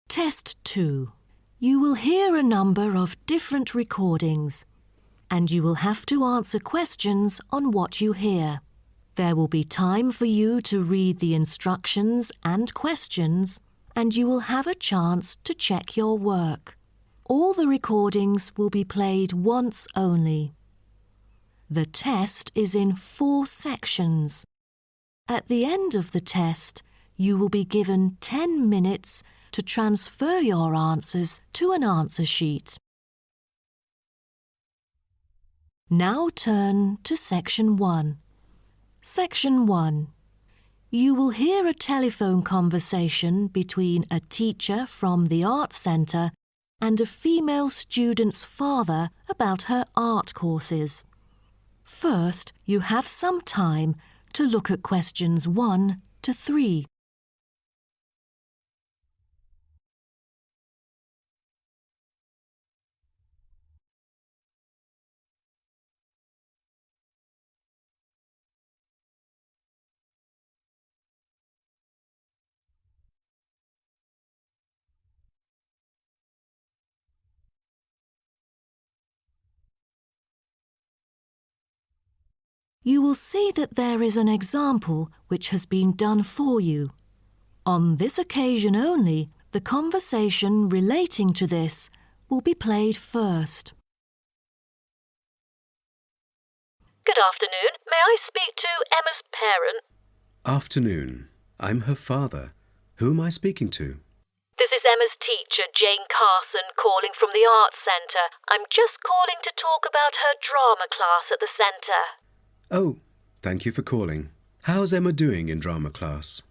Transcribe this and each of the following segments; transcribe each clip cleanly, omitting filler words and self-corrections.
Test 2. You will hear a number of different recordings, and you will have to answer questions on what you hear. There will be time for you to read the instructions and questions, and you will have a chance to check your work. All the recordings will be played once only. The test is in 4 sections. At the end of the test, you will be given 10 minutes to transfer your answers to an answer sheet. Now turn to Section 1. Section 1. You will hear a telephone conversation between a teacher from the art centre and a female student's father about her art courses. First, you have some time to look at questions 1 to 3. You will see that there is an example which has been done for you. On this occasion only, the conversation relating to this will be played first. Good afternoon. May I speak to Emma's parent? Afternoon. I'm her father. Who am I speaking to? This is Emma's teacher, Jane Carson, calling from the Arts Centre. I'm just calling to talk about her drama class at the centre. Oh, thank you for calling. How's Emma doing in drama class?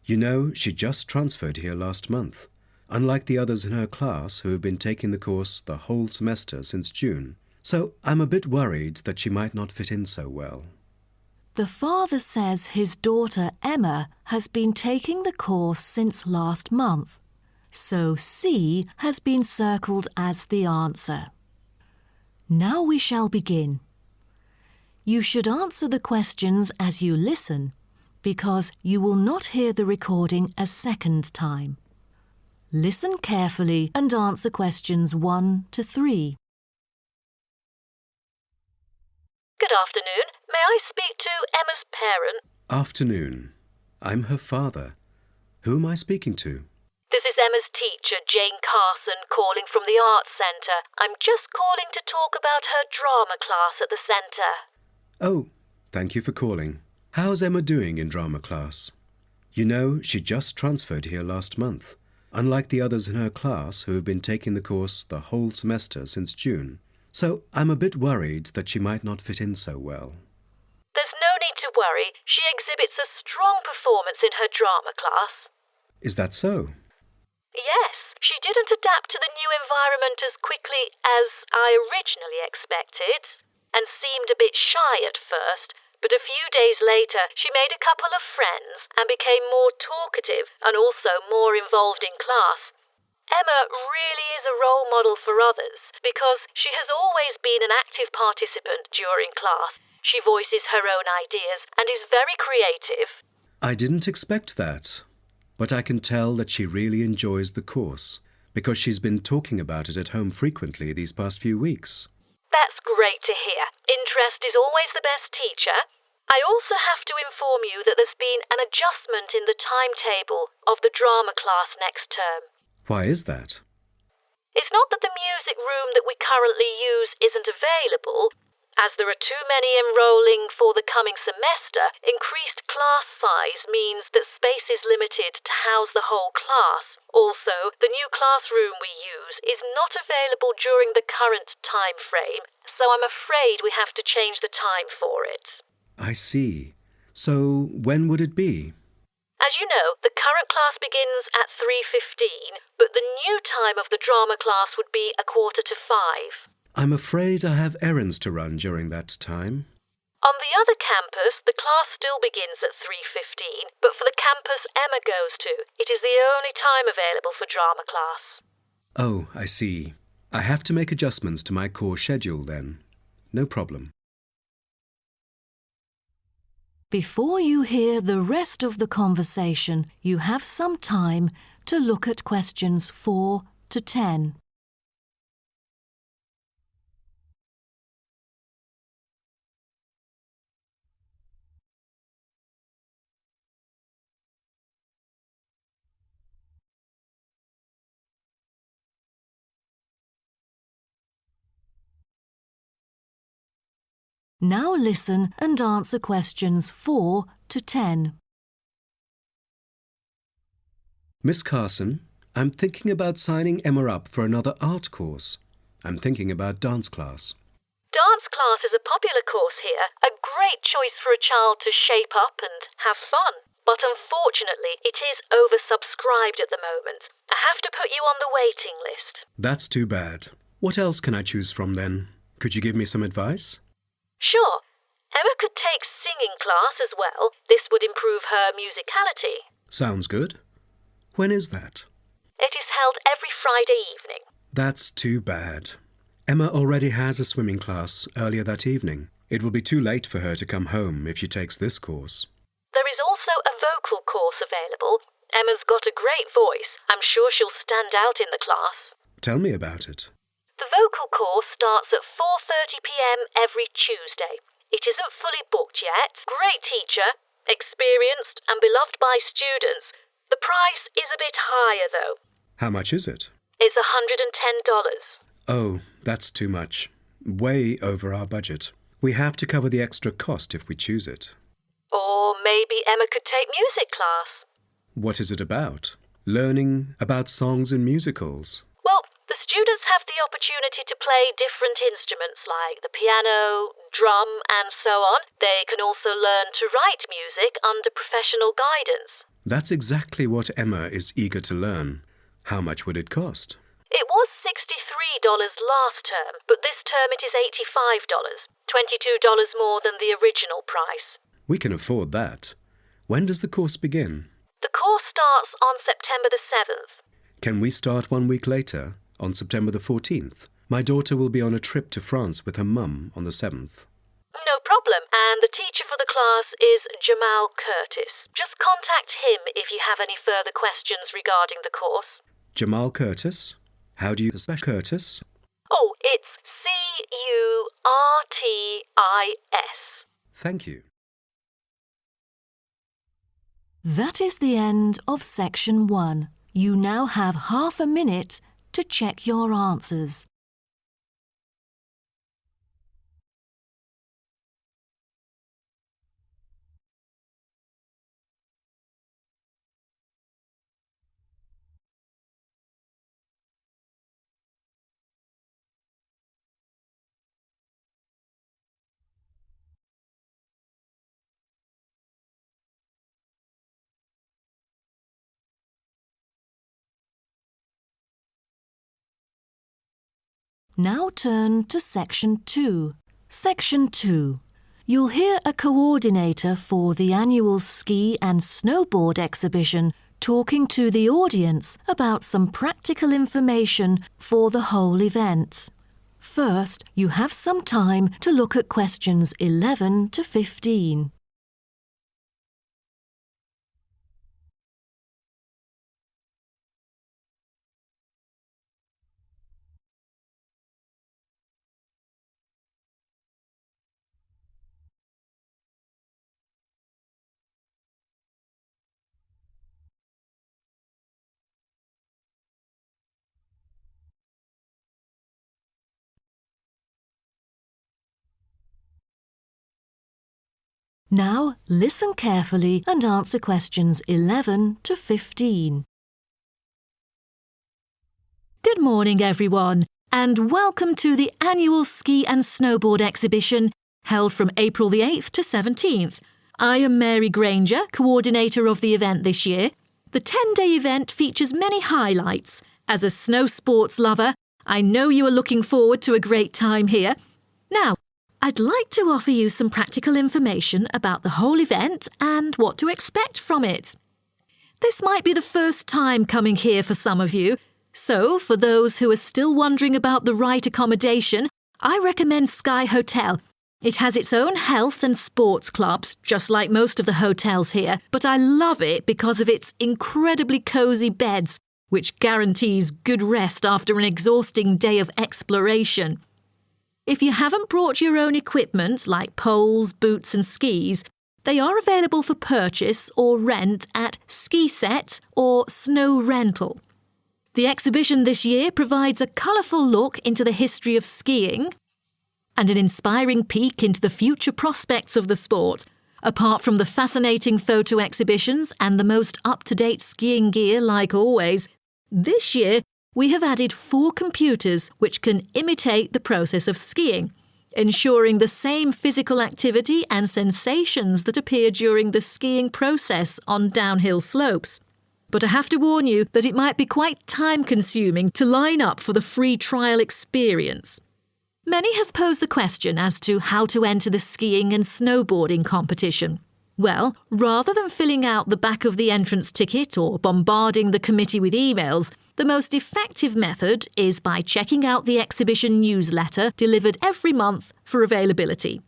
You know, she just transferred here last month, unlike the others in her class who have been taking the course the whole semester since June. So I'm a bit worried that she might not fit in so well. The father says his daughter Emma has been taking the course since last month, so C has been circled as the answer. Now we shall begin. You should answer the questions as you listen, because you will not hear the recording a second time. Listen carefully and answer questions 1 to 3. Good afternoon. May I speak to Emma's parent? Afternoon. I'm her father. Who am I speaking to? This is Emma's teacher, Jane Carson, calling from the Arts Centre. I'm just calling to talk about her drama class at the centre. Oh, thank you for calling. How's Emma doing in drama class? You know, she just transferred here last month, unlike the others in her class who have been taking the course the whole semester since June. So I'm a bit worried that she might not fit in so well. There's no need to worry. She exhibits a strong performance in her drama class. Is that so? Yes, she didn't adapt to the new environment as quickly as I originally expected, and seemed a bit shy at first, but a few days later she made a couple of friends and became more talkative and also more involved in class. Emma really is a role model for others because she has always been an active participant during class. She voices her own ideas and is very creative. I didn't expect that, but I can tell that she really enjoys the course because she's been talking about it at home frequently these past few weeks. That's great to hear. Interest is always the best teacher. I also have to inform you that there's been an adjustment in the timetable of the drama class next term. Why is that? It's not that the music room that we currently use isn't available. As there are too many enrolling for the coming semester, increased class size means that space is limited to house the whole class. Also, the new classroom we use is not available during the current time frame, so I'm afraid we have to change the time for it. I see. So when would it be? As you know, the current class begins at 3:15, but the new time of the drama class would be 4:45. I'm afraid I have errands to run during that time. On the other campus, the class still begins at 3:15, but for the campus Emma goes to, it is the only time available for drama class. Oh, I see. I have to make adjustments to my course schedule then. No problem. Before you hear the rest of the conversation, you have some time to look at questions 4 to 10. Now listen and answer questions 4 to 10. Miss Carson, I'm thinking about signing Emma up for another art course. I'm thinking about dance class. Dance class is a popular course here, a great choice for a child to shape up and have fun. But unfortunately, it is oversubscribed at the moment. I have to put you on the waiting list. That's too bad. What else can I choose from then? Could you give me some advice? Sure. Emma could take singing class as well. This would improve her musicality. Sounds good. When is that? It is held every Friday evening. That's too bad. Emma already has a swimming class earlier that evening. It will be too late for her to come home if she takes this course. There is also a vocal course available. Emma's got a great voice. I'm sure she'll stand out in the class. Tell me about it. The vocal course starts at 4:30 p.m. every Tuesday. It isn't fully booked yet. Great teacher, experienced and beloved by students. The price is a bit higher though. How much is it? It's $110. Oh, that's too much. Way over our budget. We have to cover the extra cost if we choose it. Or maybe Emma could take music class. What is it about? Learning about songs and musicals. Well, the students have the opportunity to play different instruments like the piano, drum and so on. They can also learn to write music under professional guidance. That's exactly what Emma is eager to learn. How much would it cost? It was $63 last term, but this term it is $85, $22 more than the original price. We can afford that. When does the course begin? The course starts on September the 7th. Can we start 1 week later, on September the 14th? My daughter will be on a trip to France with her mum on the 7th. No problem, and the teacher for the class is Jamal Curtis. Just contact him if you have any further questions regarding the course. Jamal Curtis? How do you spell Curtis? Oh, it's Curtis. Thank you. That is the end of section 1. You now have half a minute to check your answers. Now turn to Section 2. Section 2. You'll hear a coordinator for the annual ski and snowboard exhibition talking to the audience about some practical information for the whole event. First, you have some time to look at questions 11 to 15. Now, listen carefully and answer questions 11 to 15. Good morning, everyone, and welcome to the annual ski and snowboard exhibition held from April the 8th to 17th. I am Mary Granger, coordinator of the event this year. The 10-day event features many highlights. As a snow sports lover, I know you are looking forward to a great time here. Now, I'd like to offer you some practical information about the whole event and what to expect from it. This might be the first time coming here for some of you, so for those who are still wondering about the right accommodation, I recommend Sky Hotel. It has its own health and sports clubs, just like most of the hotels here, but I love it because of its incredibly cosy beds, which guarantees good rest after an exhausting day of exploration. If you haven't brought your own equipment, like poles, boots and skis, they are available for purchase or rent at Ski Set or Snow Rental. The exhibition this year provides a colourful look into the history of skiing and an inspiring peek into the future prospects of the sport. Apart from the fascinating photo exhibitions and the most up-to-date skiing gear like always, this year we have added 4 computers which can imitate the process of skiing, ensuring the same physical activity and sensations that appear during the skiing process on downhill slopes. But I have to warn you that it might be quite time-consuming to line up for the free trial experience. Many have posed the question as to how to enter the skiing and snowboarding competition. Well, rather than filling out the back of the entrance ticket or bombarding the committee with emails, the most effective method is by checking out the exhibition newsletter delivered every month for availability.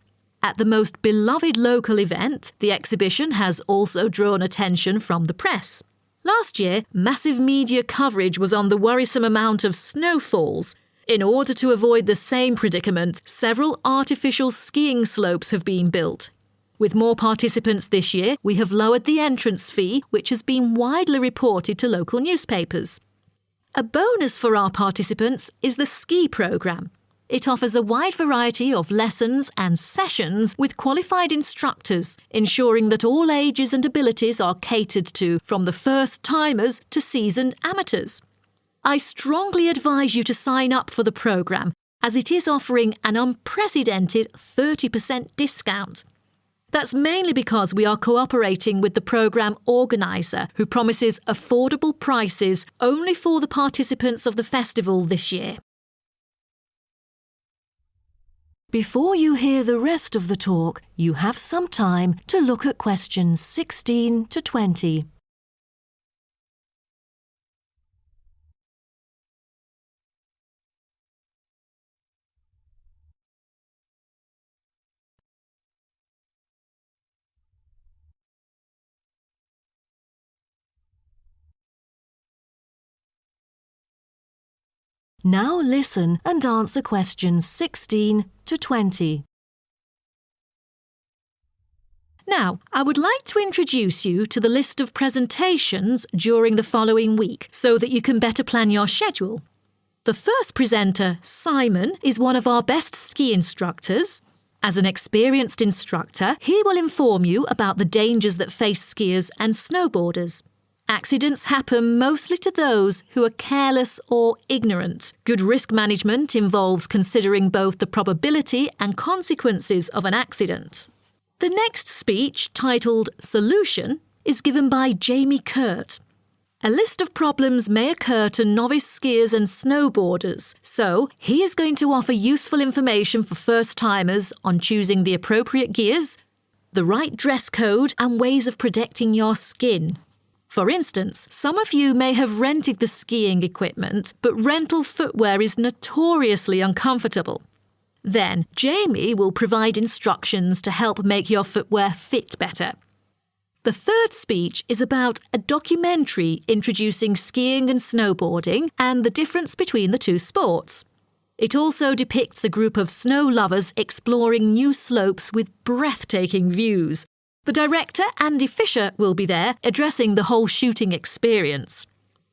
At the most beloved local event, the exhibition has also drawn attention from the press. Last year, massive media coverage was on the worrisome amount of snowfalls. In order to avoid the same predicament, several artificial skiing slopes have been built. With more participants this year, we have lowered the entrance fee, which has been widely reported to local newspapers. A bonus for our participants is the ski programme. It offers a wide variety of lessons and sessions with qualified instructors, ensuring that all ages and abilities are catered to, from the first-timers to seasoned amateurs. I strongly advise you to sign up for the programme, as it is offering an unprecedented 30% discount. That's mainly because we are cooperating with the programme organiser, who promises affordable prices only for the participants of the festival this year. Before you hear the rest of the talk, you have some time to look at questions 16 to 20. Now listen and answer questions 16 to 20. Now, I would like to introduce you to the list of presentations during the following week so that you can better plan your schedule. The first presenter, Simon, is one of our best ski instructors. As an experienced instructor, he will inform you about the dangers that face skiers and snowboarders. Accidents happen mostly to those who are careless or ignorant. Good risk management involves considering both the probability and consequences of an accident. The next speech, titled Solution, is given by Jamie Kurt. A list of problems may occur to novice skiers and snowboarders, so he is going to offer useful information for first-timers on choosing the appropriate gears, the right dress code, and ways of protecting your skin. For instance, some of you may have rented the skiing equipment, but rental footwear is notoriously uncomfortable. Then, Jamie will provide instructions to help make your footwear fit better. The third speech is about a documentary introducing skiing and snowboarding and the difference between the two sports. It also depicts a group of snow lovers exploring new slopes with breathtaking views. The director, Andy Fisher, will be there, addressing the whole shooting experience.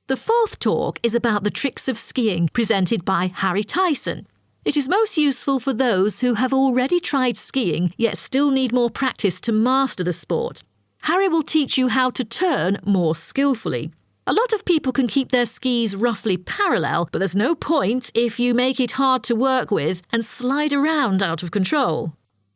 The fourth talk is about the tricks of skiing, presented by Harry Tyson. It is most useful for those who have already tried skiing, yet still need more practice to master the sport. Harry will teach you how to turn more skillfully. A lot of people can keep their skis roughly parallel, but there's no point if you make it hard to work with and slide around out of control.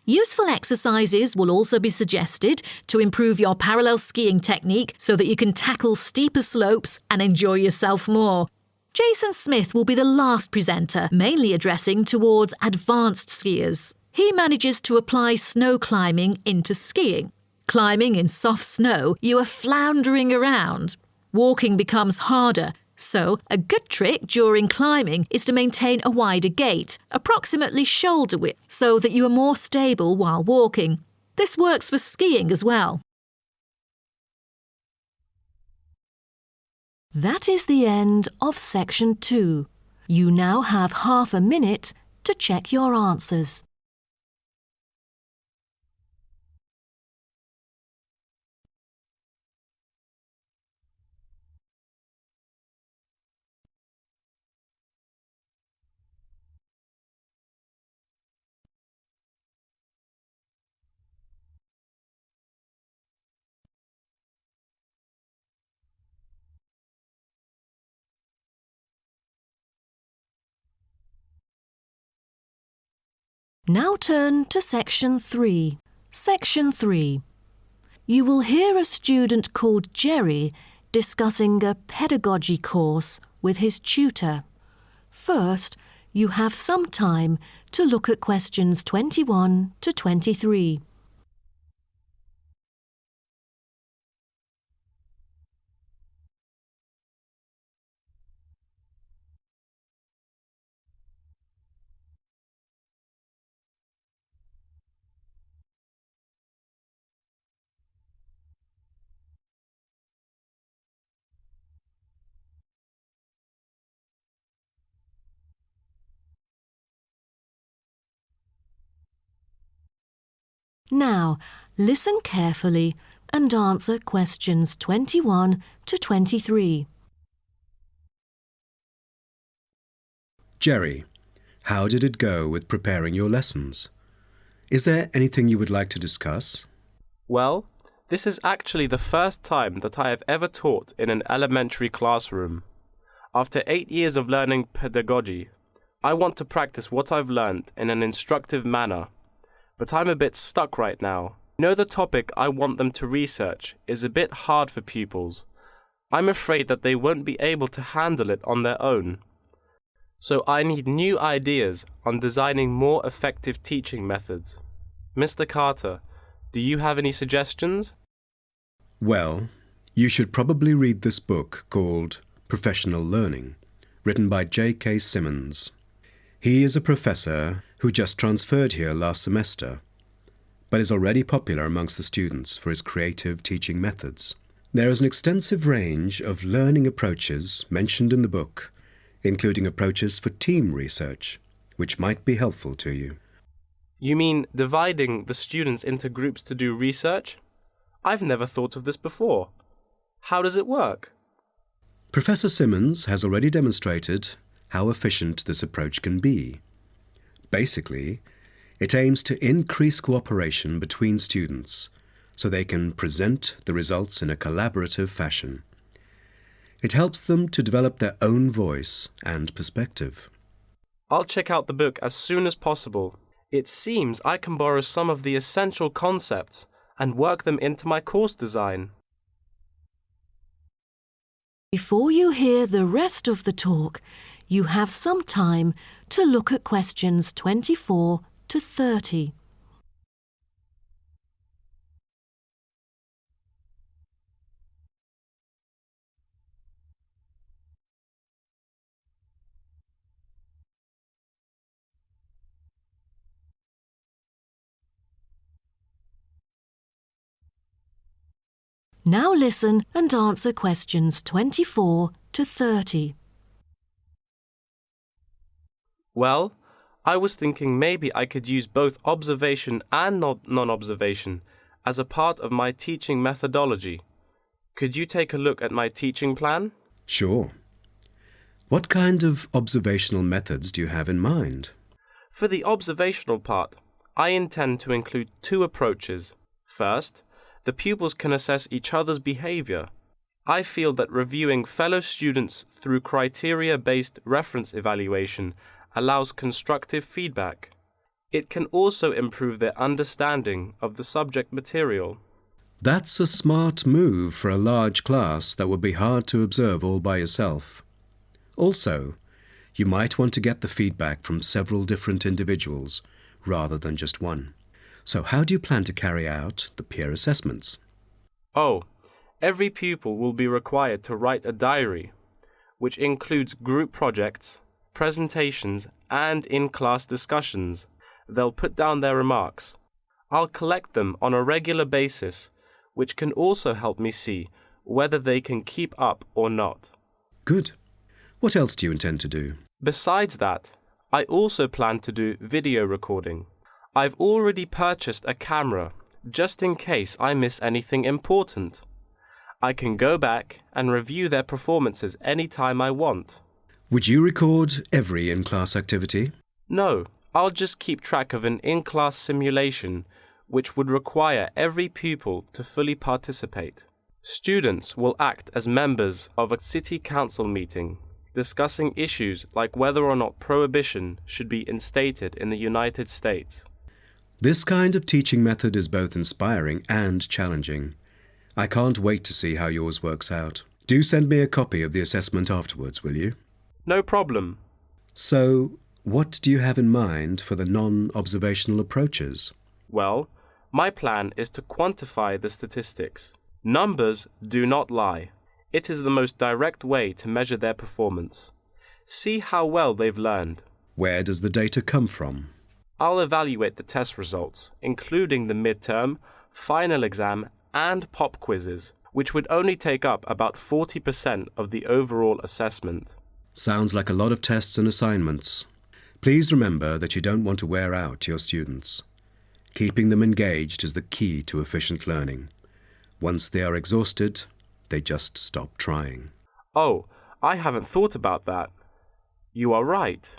Useful exercises will also be suggested to improve your parallel skiing technique so that you can tackle steeper slopes and enjoy yourself more. Jason Smith will be the last presenter, mainly addressing towards advanced skiers. He manages to apply snow climbing into skiing. Climbing in soft snow, you are floundering around. Walking becomes harder, So, a good trick during climbing is to maintain a wider gait, approximately shoulder width, so that you are more stable while walking. This works for skiing as well. That is the end of section 2. You now have half a minute to check your answers. Now turn to section 3. Section 3. You will hear a student called Jerry discussing a pedagogy course with his tutor. First, you have some time to look at questions 21 to 23. Now, listen carefully and answer questions 21 to 23. Jerry, how did it go with preparing your lessons? Is there anything you would like to discuss? Well, this is actually the first time that I have ever taught in an elementary classroom. After 8 years of learning pedagogy, I want to practice what I've learned in an instructive manner. But I'm a bit stuck right now. The topic I want them to research is a bit hard for pupils. I'm afraid that they won't be able to handle it on their own. So I need new ideas on designing more effective teaching methods. Mr. Carter, do you have any suggestions? Well, you should probably read this book called Professional Learning, written by J.K. Simmons. He is a professor who just transferred here last semester, but is already popular amongst the students for his creative teaching methods. There is an extensive range of learning approaches mentioned in the book, including approaches for team research, which might be helpful to you. You mean dividing the students into groups to do research? I've never thought of this before. How does it work? Professor Simmons has already demonstrated how efficient this approach can be. Basically, it aims to increase cooperation between students so they can present the results in a collaborative fashion. It helps them to develop their own voice and perspective. I'll check out the book as soon as possible. It seems I can borrow some of the essential concepts and work them into my course design. Before you hear the rest of the talk, you have some time to look at questions 24 to 30. Now listen and answer questions 24 to 30. Well, I was thinking maybe I could use both observation and non-observation as a part of my teaching methodology. Could you take a look at my teaching plan? Sure. What kind of observational methods do you have in mind? For the observational part, I intend to include 2 approaches. First, the pupils can assess each other's behavior. I feel that reviewing fellow students through criteria-based reference evaluation allows constructive feedback. It can also improve their understanding of the subject material. That's a smart move for a large class that would be hard to observe all by yourself. Also, you might want to get the feedback from several different individuals rather than just one. So how do you plan to carry out the peer assessments? Oh, every pupil will be required to write a diary. which includes group projects, presentations, and in-class discussions. They'll put down their remarks. I'll collect them on a regular basis, which can also help me see whether they can keep up or not. Good. What else do you intend to do? Besides that, I also plan to do video recording. I've already purchased a camera, just in case I miss anything important. I can go back and review their performances anytime I want. Would you record every in-class activity? No, I'll just keep track of an in-class simulation, which would require every pupil to fully participate. Students will act as members of a city council meeting, discussing issues like whether or not prohibition should be instated in the United States. This kind of teaching method is both inspiring and challenging. I can't wait to see how yours works out. Do send me a copy of the assessment afterwards, will you? No problem. So, what do you have in mind for the non-observational approaches? Well, my plan is to quantify the statistics. Numbers do not lie. It is the most direct way to measure their performance. See how well they've learned. Where does the data come from? I'll evaluate the test results, including the midterm, final exam, and pop quizzes, which would only take up about 40% of the overall assessment. Sounds like a lot of tests and assignments. Please remember that you don't want to wear out your students. Keeping them engaged is the key to efficient learning. Once they are exhausted, they just stop trying. Oh, I haven't thought about that. You are right.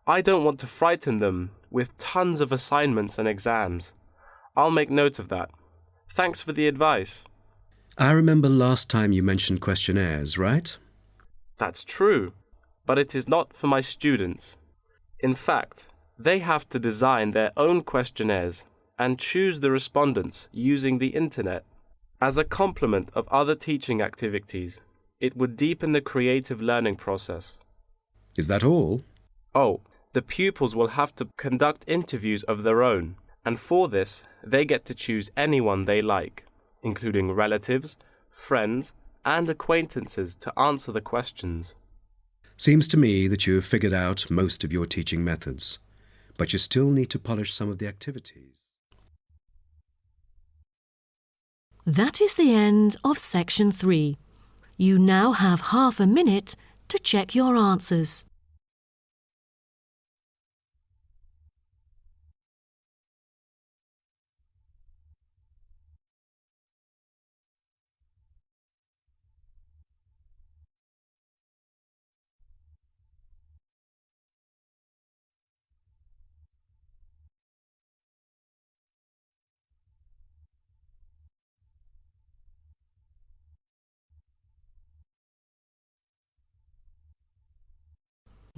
I don't want to frighten them with tons of assignments and exams. I'll make note of that. Thanks for the advice. I remember last time you mentioned questionnaires, right? That's true, but it is not for my students. In fact, they have to design their own questionnaires and choose the respondents using the internet. As a complement of other teaching activities, it would deepen the creative learning process. Is that all? Oh, the pupils will have to conduct interviews of their own, and for this, they get to choose anyone they like, including relatives, friends, and acquaintances to answer the questions. Seems to me that you have figured out most of your teaching methods, but you still need to polish some of the activities. That is the end of section 3. You now have half a minute to check your answers.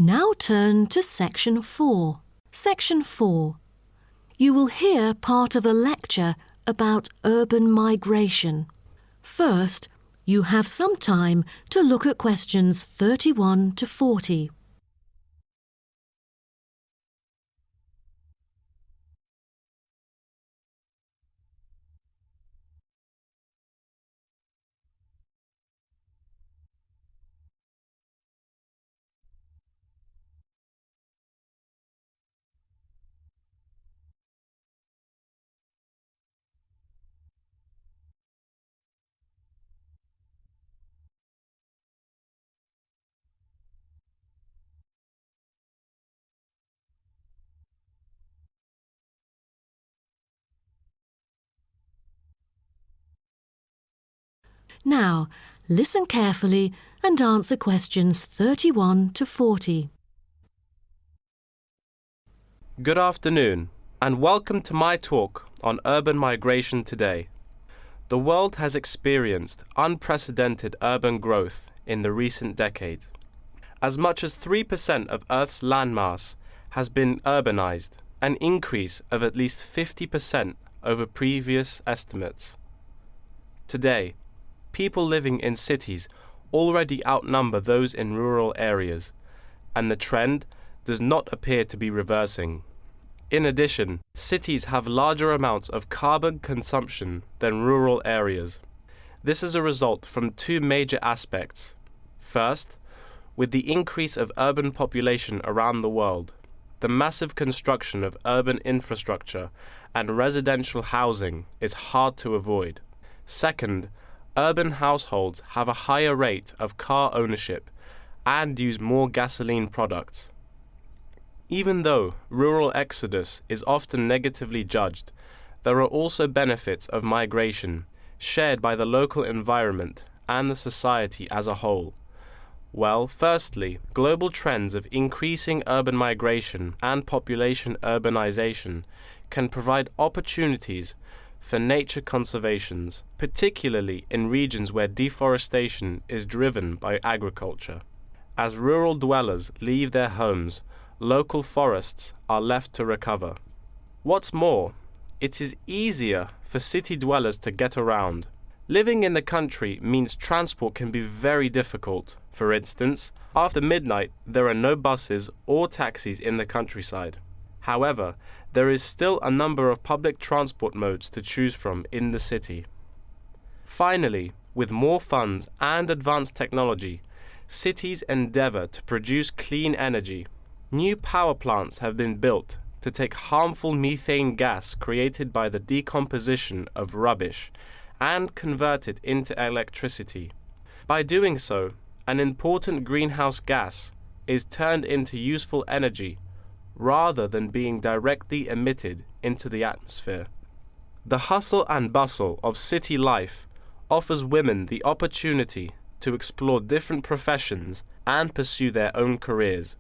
Now turn to section 4. Section 4. You will hear part of a lecture about urban migration. First, you have some time to look at questions 31 to 40. Now, listen carefully and answer questions 31 to 40. Good afternoon, and welcome to my talk on urban migration today. The world has experienced unprecedented urban growth in the recent decades. As much as 3% of Earth's landmass has been urbanized, an increase of at least 50% over previous estimates. Today, people living in cities already outnumber those in rural areas, and the trend does not appear to be reversing. In addition, cities have larger amounts of carbon consumption than rural areas. This is a result from two major aspects. First, With the increase of urban population around the world, the massive construction of urban infrastructure and residential housing is hard to avoid. Second, urban households have a higher rate of car ownership and use more gasoline products. Even though rural exodus is often negatively judged, there are also benefits of migration shared by the local environment and the society as a whole. Well, firstly, global trends of increasing urban migration and population urbanization can provide opportunities for nature conservations, particularly in regions where deforestation is driven by agriculture. As rural dwellers leave their homes, local forests are left to recover. What's more, it is easier for city dwellers to get around. Living in the country means transport can be very difficult. For instance, after midnight, there are no buses or taxis in the countryside. However, there is still a number of public transport modes to choose from in the city. Finally, with more funds and advanced technology, cities endeavor to produce clean energy. New power plants have been built to take harmful methane gas created by the decomposition of rubbish and convert it into electricity. By doing so, an important greenhouse gas is turned into useful energy rather than being directly emitted into the atmosphere. The hustle and bustle of city life offers women the opportunity to explore different professions and pursue their own careers.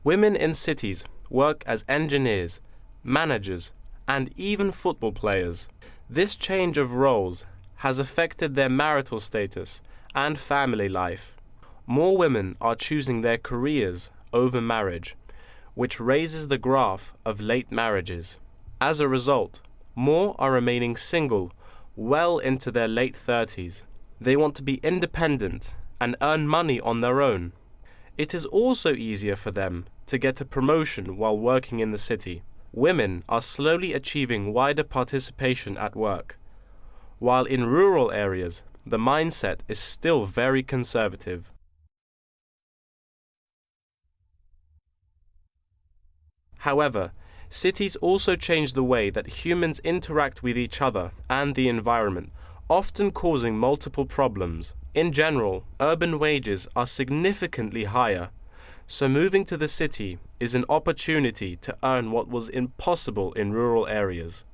Women in cities work as engineers, managers, and even football players. This change of roles has affected their marital status and family life. More women are choosing their careers over marriage, which raises the graph of late marriages. As a result, more are remaining single well into their late 30s. They want to be independent and earn money on their own. It is also easier for them to get a promotion while working in the city. Women are slowly achieving wider participation at work, while in rural areas, the mindset is still very conservative. However, cities also change the way that humans interact with each other and the environment, often causing multiple problems. In general, urban wages are significantly higher, so moving to the city is an opportunity to earn what was impossible in rural areas.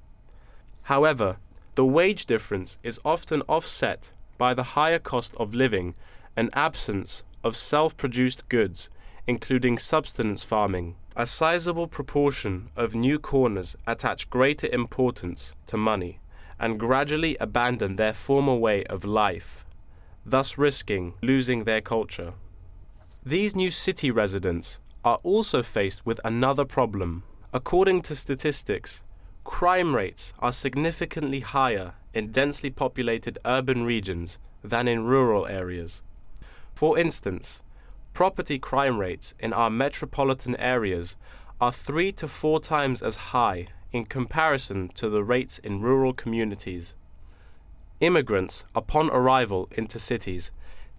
However, the wage difference is often offset by the higher cost of living and absence of self-produced goods, including subsistence farming. A sizable proportion of new corners attach greater importance to money and gradually abandon their former way of life, thus risking losing their culture. These new city residents are also faced with another problem. According to statistics, crime rates are significantly higher in densely populated urban regions than in rural areas. For instance, property crime rates in our metropolitan areas are 3 to 4 times as high in comparison to the rates in rural communities. Immigrants, upon arrival into cities,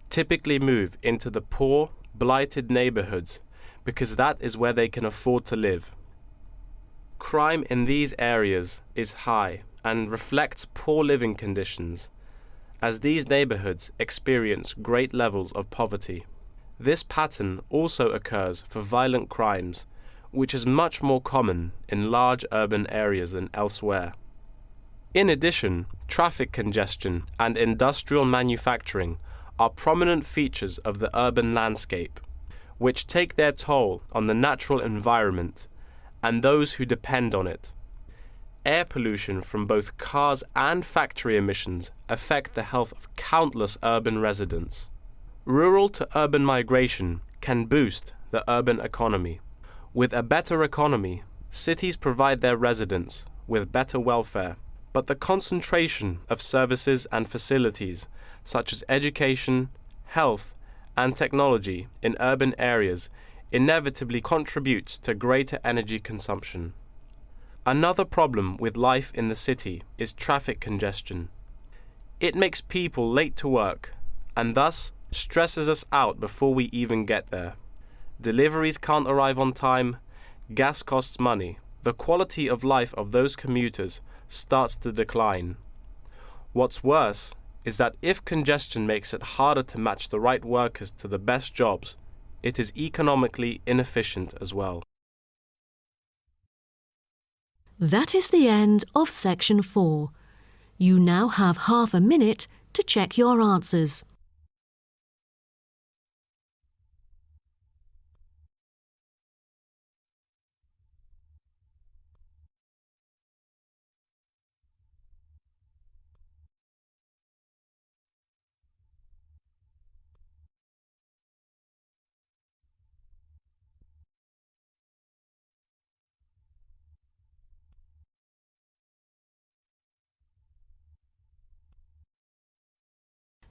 typically move into the poor, blighted neighborhoods because that is where they can afford to live. Crime in these areas is high and reflects poor living conditions, as these neighborhoods experience great levels of poverty. This pattern also occurs for violent crimes, which is much more common in large urban areas than elsewhere. In addition, traffic congestion and industrial manufacturing are prominent features of the urban landscape, which take their toll on the natural environment and those who depend on it. Air pollution from both cars and factory emissions affect the health of countless urban residents. Rural to urban migration can boost the urban economy. With a better economy, cities provide their residents with better welfare, but the concentration of services and facilities such as education, health, and technology in urban areas inevitably contributes to greater energy consumption. Another problem with life in the city is traffic congestion. It makes people late to work and thus stresses us out before we even get there. Deliveries can't arrive on time, gas costs money. The quality of life of those commuters starts to decline. What's worse is that if congestion makes it harder to match the right workers to the best jobs, it is economically inefficient as well. That is the end of section 4. You now have half a minute to check your answers.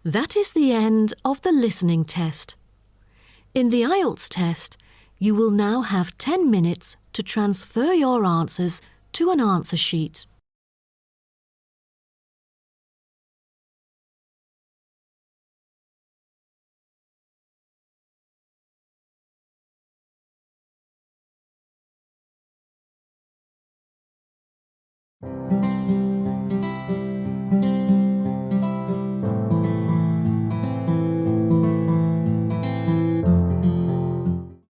That is the end of the listening test. In the Ielts test, you will now have 10 minutes to transfer your answers to an answer sheet.